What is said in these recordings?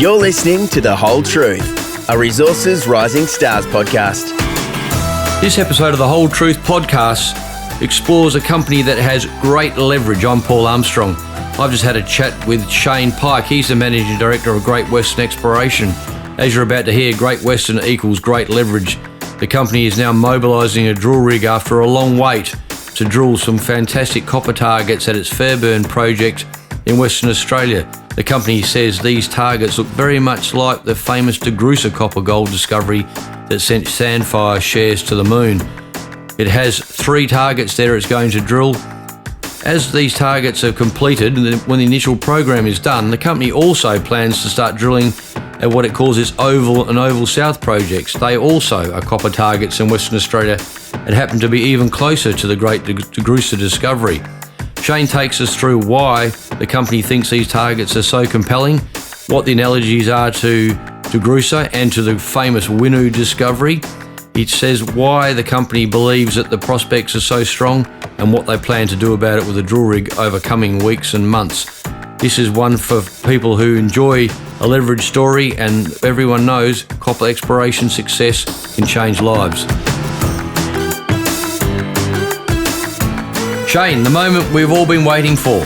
You're listening to The Whole Truth, a Resources Rising Stars podcast. This episode of The Whole Truth podcast explores a company that has great leverage. I'm Paul Armstrong. I've just had a chat with Shane Pike. He's the Managing Director of Great Western Exploration. As you're about to hear, Great Western equals great leverage. The company is now mobilising a drill rig after a long wait to drill some fantastic copper targets at its Fairburn project in Western Australia. The company says these targets look very much like the famous DeGrussa copper gold discovery that sent Sandfire shares to the moon. It has 3 targets there it's going to drill. As these targets are completed, when the initial program is done, the company also plans to start drilling at what it calls its Oval and Oval South projects. They also are copper targets in Western Australia and happen to be even closer to the great DeGrussa discovery. Shane takes us through why the company thinks these targets are so compelling, what the analogies are to DeGrussa and to the famous Winu discovery. He says why the company believes that the prospects are so strong and what they plan to do about it with a drill rig over coming weeks and months. This is one for people who enjoy a leverage story, and everyone knows copper exploration success can change lives. Shane, the moment we've all been waiting for.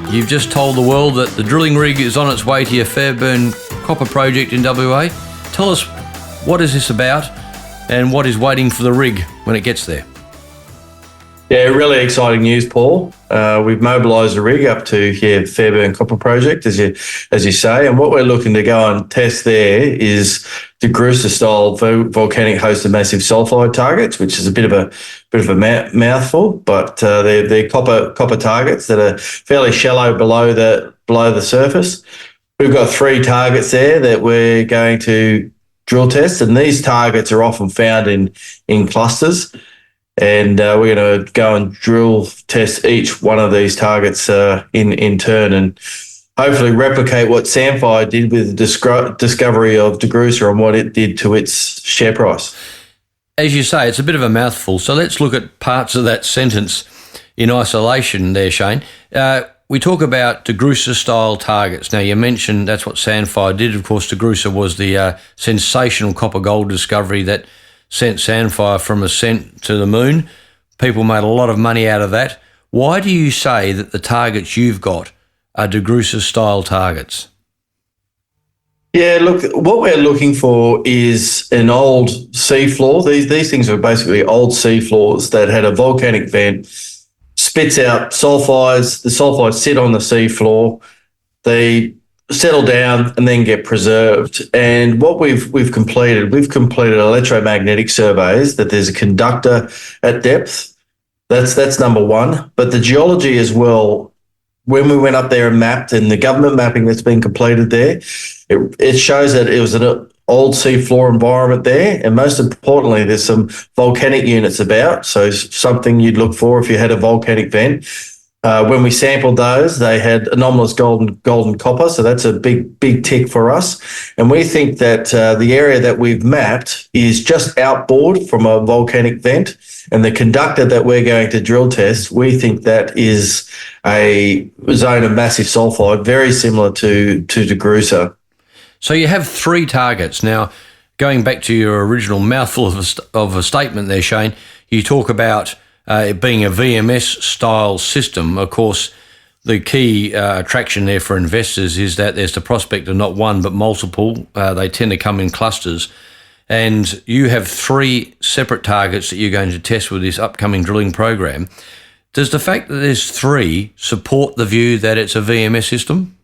You've just told the world that the drilling rig is on its way to your Fairburn copper project in WA. Tell us, what is this about and what is waiting for the rig when it gets there? Yeah, really exciting news, Paul. We've mobilised a rig up to Fairburn Copper Project, as you say, and what we're looking to go and test there is DeGrussa style volcanic hosted massive sulfide targets, which is a bit of a mouthful, but they're copper targets that are fairly shallow below the surface. We've got 3 targets there that we're going to drill test, and these targets are often found in clusters. And we're going to go and drill test each one of these targets in turn and hopefully replicate what Sandfire did with the discovery of DeGrussa and what it did to its share price. As you say, it's a bit of a mouthful, so let's look at parts of that sentence in isolation there, Shane. We talk about DeGrussa-style targets. Now, you mentioned that's what Sandfire did. Of course, DeGrussa was the sensational copper-gold discovery that sent Sandfire from ascent to the moon. People made a lot of money out of that. Why do you say that the targets you've got are DeGrussa-style targets? Yeah, look, what we're looking for is an old seafloor. These things are basically old seafloors that had a volcanic vent, spits out sulfides. The sulfides sit on the seafloor. They settle down and then get preserved. And what we've completed electromagnetic surveys that there's a conductor at depth. That's number one. But the geology as well, when we went up there and mapped, and the government mapping that's been completed there, it shows that it was an old seafloor environment there. And most importantly, there's some volcanic units about. So something you'd look for if you had a volcanic vent. When we sampled those, they had anomalous golden copper, so that's a big tick for us. And we think that the area that we've mapped is just outboard from a volcanic vent, and the conductor that we're going to drill test, we think that is a zone of massive sulfide, very similar to DeGrussa. So you have 3 targets. Now, going back to your original mouthful of a statement there, Shane, you talk about it being a VMS-style system. Of course, the key attraction there for investors is that there's the prospect of not one but multiple. They tend to come in clusters. And you have 3 separate targets that you're going to test with this upcoming drilling program. Does the fact that there's 3 support the view that it's a VMS system?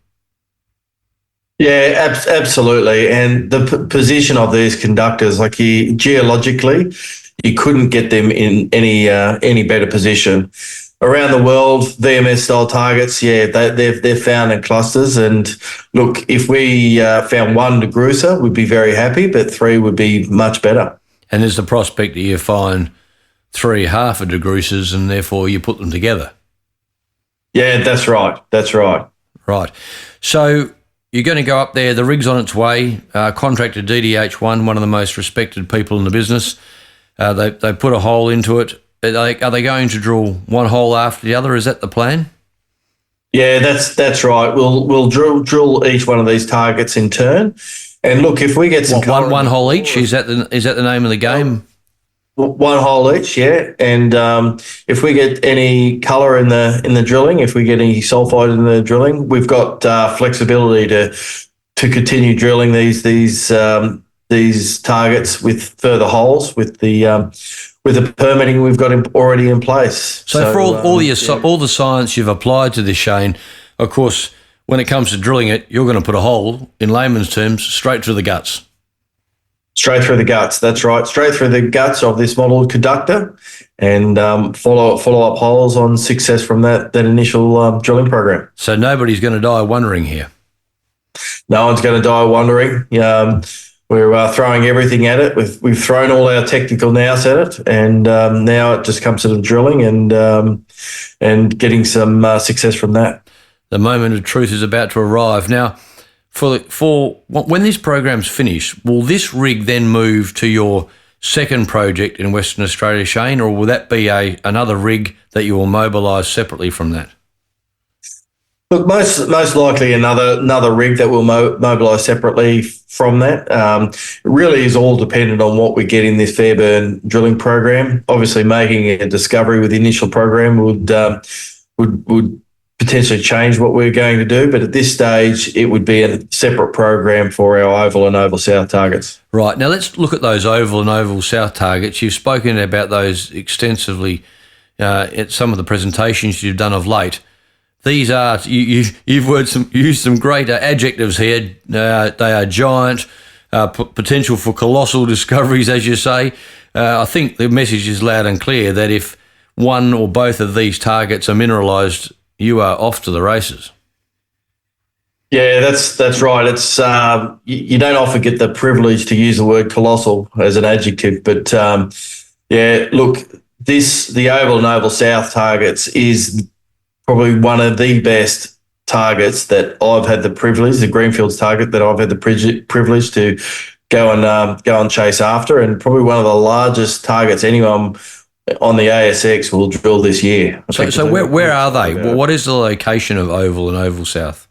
Yeah, absolutely. And the position of these conductors, geologically, you couldn't get them in any better position. Around the world, VMS-style targets, they're found in clusters. And look, if we found 1 DeGrussa, we'd be very happy, but 3 would be much better. And there's the prospect that you find 3 half of DeGrussas and therefore you put them together. Yeah, that's right. Right. So you're going to go up there, the rig's on its way, contractor DDH1, one of the most respected people in the business. They put a hole into it. Are they going to drill one hole after the other? Is that the plan? Yeah, that's right. We'll drill each one of these targets in turn, and look, if we get some one hole each, is that the name of the game? One hole each, yeah. And if we get any colour in the drilling, if we get any sulfide in the drilling, we've got flexibility to continue drilling these targets with further holes with the permitting we've got already in place. So for all the science you've applied to this, Shane, of course, when it comes to drilling it, you're going to put a hole, in layman's terms, straight through the guts. Straight through the guts, that's right. Straight through the guts of this modelled conductor, and follow up holes on success from that initial drilling program. So nobody's going to die wondering here. No one's going to die wondering. We're throwing everything at it. We've thrown all our technical nous at it, and now it just comes to the drilling and getting some success from that. The moment of truth is about to arrive. Now, for when this program's finished, will this rig then move to your second project in Western Australia, Shane, or will that be another rig that you will mobilise separately from that? Look, most likely another rig that we'll mobilise separately from that. It really is all dependent on what we get in this Fairburn drilling program. Obviously, making a discovery with the initial program would potentially change what we're going to do, but at this stage, it would be a separate program for our Oval and Oval South targets. Right, now let's look at those Oval and Oval South targets. You've spoken about those extensively at some of the presentations you've done of late. These are, you've used some great adjectives here. They are giant, potential for colossal discoveries, as you say. I think the message is loud and clear that if one or both of these targets are mineralised, you are off to the races. Yeah, that's right. It's you don't often get the privilege to use the word colossal as an adjective, but yeah, look, the Oval and Oval South targets is probably one of the best targets that I've had the privilege, the Greenfields target that I've had the privilege to go and chase after, and probably one of the largest targets anyone on the ASX will drill this year. So where are they? Well, what is the location of Oval and Oval South?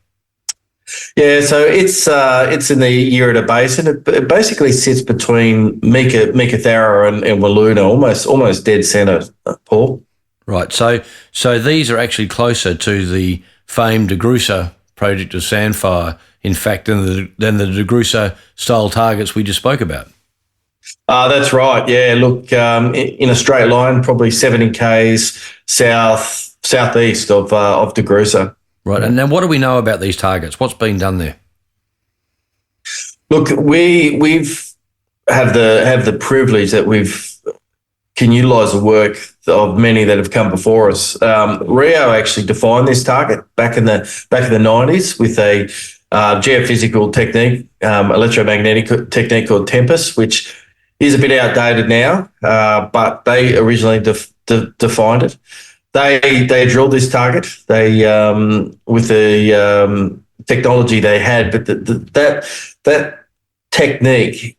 Yeah, so it's in the Yerida Basin. It basically sits between Meekatharra and Walloona, almost dead centre, Paul. Right. So these are actually closer to the famed DeGrussa project of Sandfire, in fact, than the DeGrussa style targets we just spoke about. That's right. Yeah. Look, in a straight line, probably 70 k's southeast of DeGrussa. Right. And then what do we know about these targets? What's been done there? Look, we've have the privilege that can utilise the work of many that have come before us. Rio actually defined this target back in the 90s with a geophysical technique, electromagnetic technique called Tempest, which is a bit outdated now, but they originally defined it. They drilled this target. They with the technology they had, but that technique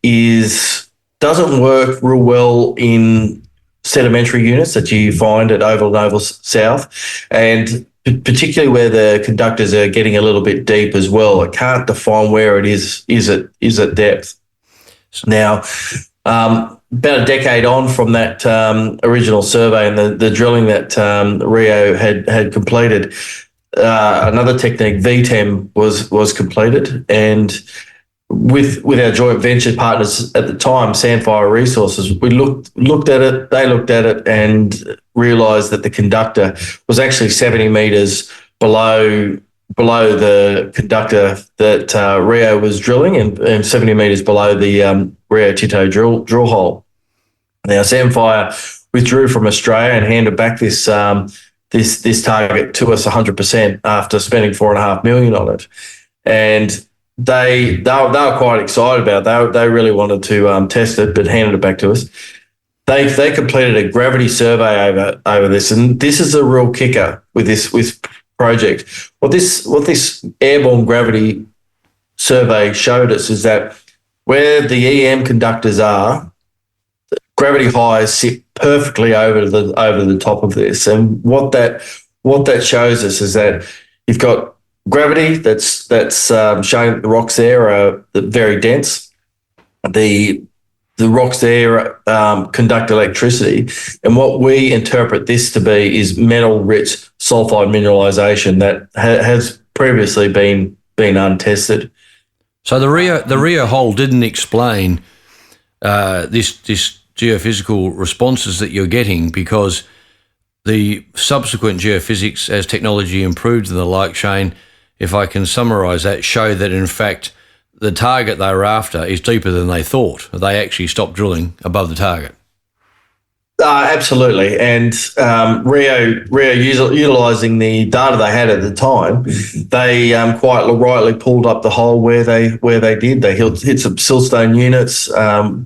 doesn't work real well in sedimentary units that you find at Oval and Oval South, and particularly where the conductors are getting a little bit deep as well. It can't define where it is at depth. Now, about a decade on from that original survey and the drilling that Rio had completed, another technique, VTEM, was completed, and with our joint venture partners at the time, Sandfire Resources, we looked at it, they looked at it, and realised that the conductor was actually 70 metres below the conductor that Rio was drilling, and 70 metres below the Rio Tito drill hole. Now, Sandfire withdrew from Australia and handed back this target to us 100% after spending $4.5 million on it, and they were quite excited about it. They really wanted to test it, but handed it back to us. They completed a gravity survey over this, and this is a real kicker with this project. What this airborne gravity survey showed us is that where the EM conductors are, gravity highs sit perfectly over the top of this, and what that shows us is that You've got gravity that's showing that the rocks there are very dense. The rocks there conduct electricity, and what we interpret this to be is metal-rich sulfide mineralisation that has previously been untested. So the Rio hole didn't explain this geophysical responses that you're getting, because the subsequent geophysics, as technology improved and the like, Shane, if I can summarise that, show that in fact the target they were after is deeper than they thought. They actually stopped drilling above the target. Absolutely, and Rio utilising the data they had at the time, they quite rightly pulled up the hole where they did. They hit some siltstone units,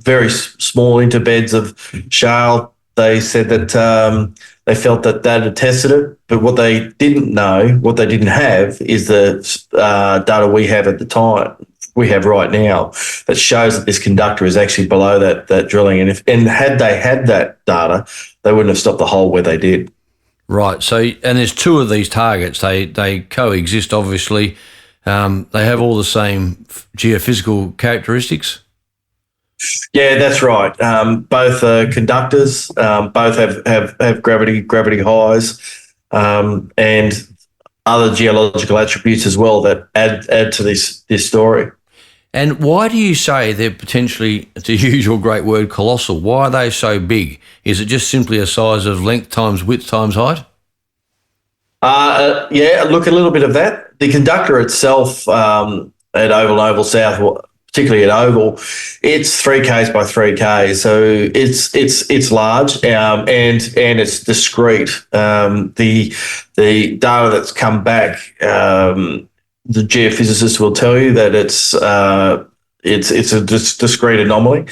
very small interbeds of shale. They said that they felt that had tested it, but what they didn't have, is the data we have at the time. We have right now that shows that this conductor is actually below that drilling, and had they had that data, they wouldn't have stopped the hole where they did. Right. So, and there's two of these targets. They coexist. Obviously, they have all the same geophysical characteristics. Yeah, that's right. Both are conductors. Both have gravity highs, and other geological attributes as well that add to this story. And why do you say they're potentially, to use your great word, colossal? Why are they so big? Is it just simply a size of length times width times height? Yeah, look, a little bit of that. The conductor itself at Oval South, particularly at Oval, it's 3Ks by 3Ks, so it's large and it's discrete. The data that's come back, the geophysicists will tell you that it's a discrete anomaly.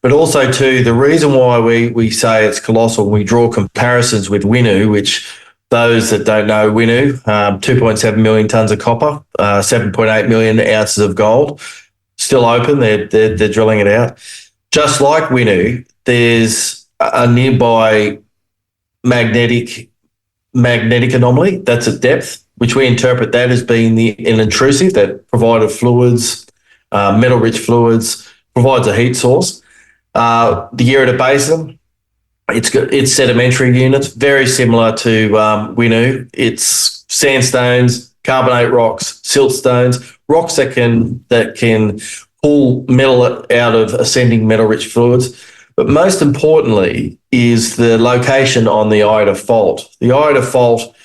But also, too, the reason why we say it's colossal, we draw comparisons with Winu, which those that don't know Winu, 2.7 million tonnes of copper, 7.8 million ounces of gold, still open. They're drilling it out. Just like Winu, there's a nearby magnetic anomaly that's at depth, which we interpret that as being an intrusive that provided fluids, metal-rich fluids, provides a heat source. The Rio Basin, it's sedimentary units, very similar to Winu. It's sandstones, carbonate rocks, siltstones, rocks that can pull metal out of ascending metal-rich fluids. But most importantly is the location on the Ida Fault. The Ida Fault,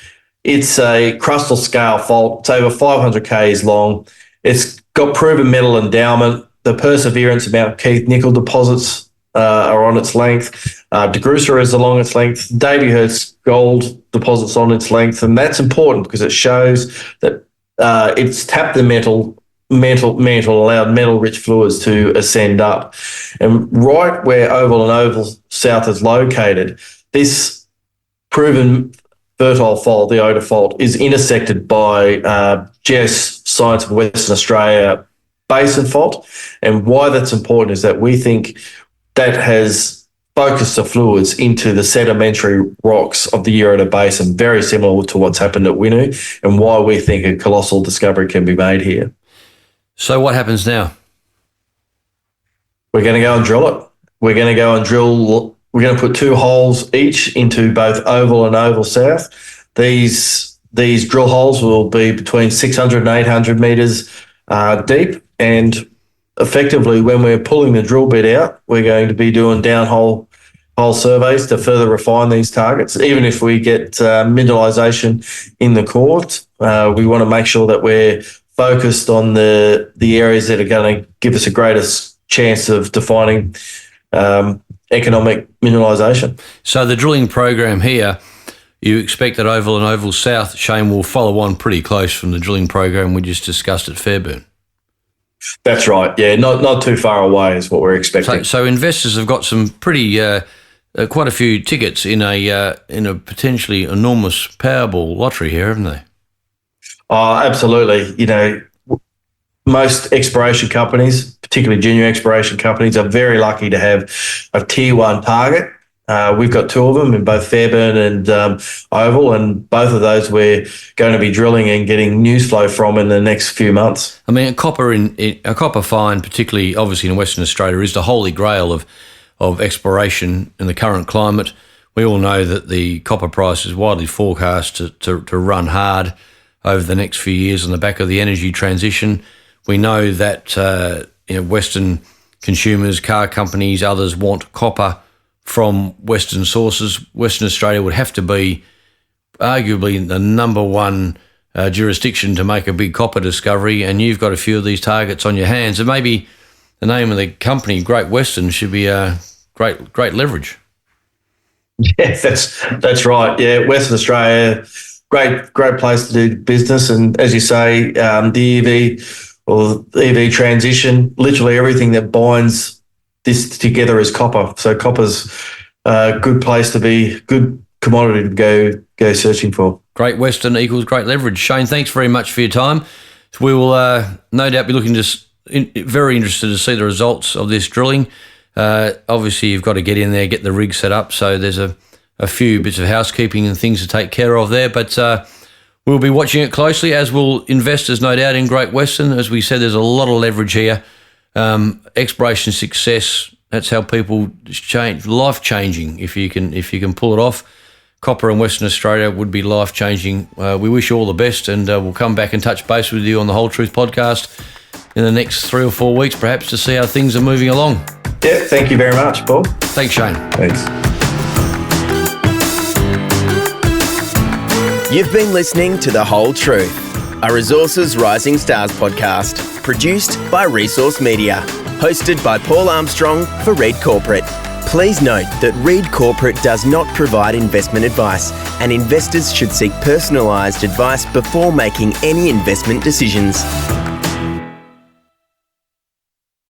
it's a crustal scale fault. It's over 500 k's long. It's got proven metal endowment. The Perseverance and Mount Keith nickel deposits are on its length. DeGrussa is along its length. Davyhurst gold deposits on its length, and that's important because it shows that it's tapped the mantle, allowed metal-rich fluids to ascend up. And right where Oval South is located, this proven fertile fault, the Oda Fault, is intersected by Geoscience of Western Australia Basin Fault. And why that's important is that we think that has focused the fluids into the sedimentary rocks of the Rio Basin, very similar to what's happened at Winu, and why we think a colossal discovery can be made here. So what happens now? We're going to go and drill it. We're going to put 2 holes each into both Oval and Oval South. These drill holes will be between 600 and 800 metres deep, and effectively, when we're pulling the drill bit out, we're going to be doing downhole surveys to further refine these targets. Even if we get mineralisation in the core, we want to make sure that we're focused on the areas that are going to give us a greatest chance of defining economic mineralisation. So the drilling program here, you expect that Oval and Oval South, Shane, will follow on pretty close from the drilling program we just discussed at Fairburn. That's right. Yeah, not too far away is what we're expecting. So investors have got some pretty quite a few tickets in a potentially enormous Powerball lottery here, haven't they? Oh, absolutely. You know, most exploration companies, particularly junior exploration companies, are very lucky to have a tier 1 target We've got two of them in both Fairburn and Oval, and both of those we're going to be drilling and getting news flow from in the next few months. I mean, a copper find, particularly obviously in Western Australia, is the holy grail of exploration in the current climate. We all know that the copper price is widely forecast to run hard over the next few years on the back of the energy transition. We know that Western consumers, car companies, others want copper from Western sources. Western Australia would have to be arguably the number one jurisdiction to make a big copper discovery, and you've got a few of these targets on your hands. And maybe the name of the company, Great Western, should be great leverage. Yeah, that's right. Yeah, Western Australia, great place to do business. And as you say, the EV transition, literally everything that binds this together is copper. So copper's a good place to be, good commodity to go searching for. Great Western equals great leverage. Shane, thanks very much for your time. We will no doubt be looking very interested to see the results of this drilling. Obviously, you've got to get in there, get the rig set up. So there's a few bits of housekeeping and things to take care of there. But we'll be watching it closely, as will investors, no doubt, in Great Western. As we said, there's a lot of leverage here. Exploration success, that's how people change, life-changing if you can pull it off. Copper in Western Australia would be life-changing. We wish you all the best, and we'll come back and touch base with you on the Whole Truth podcast in the next 3 or 4 weeks, perhaps, to see how things are moving along. Yeah, thank you very much, Paul. Thanks, Shane. Thanks. You've been listening to The Whole Truth, a Resources Rising Stars podcast, produced by Resource Media, hosted by Paul Armstrong for Reed Corporate. Please note that Reed Corporate does not provide investment advice, and investors should seek personalised advice before making any investment decisions.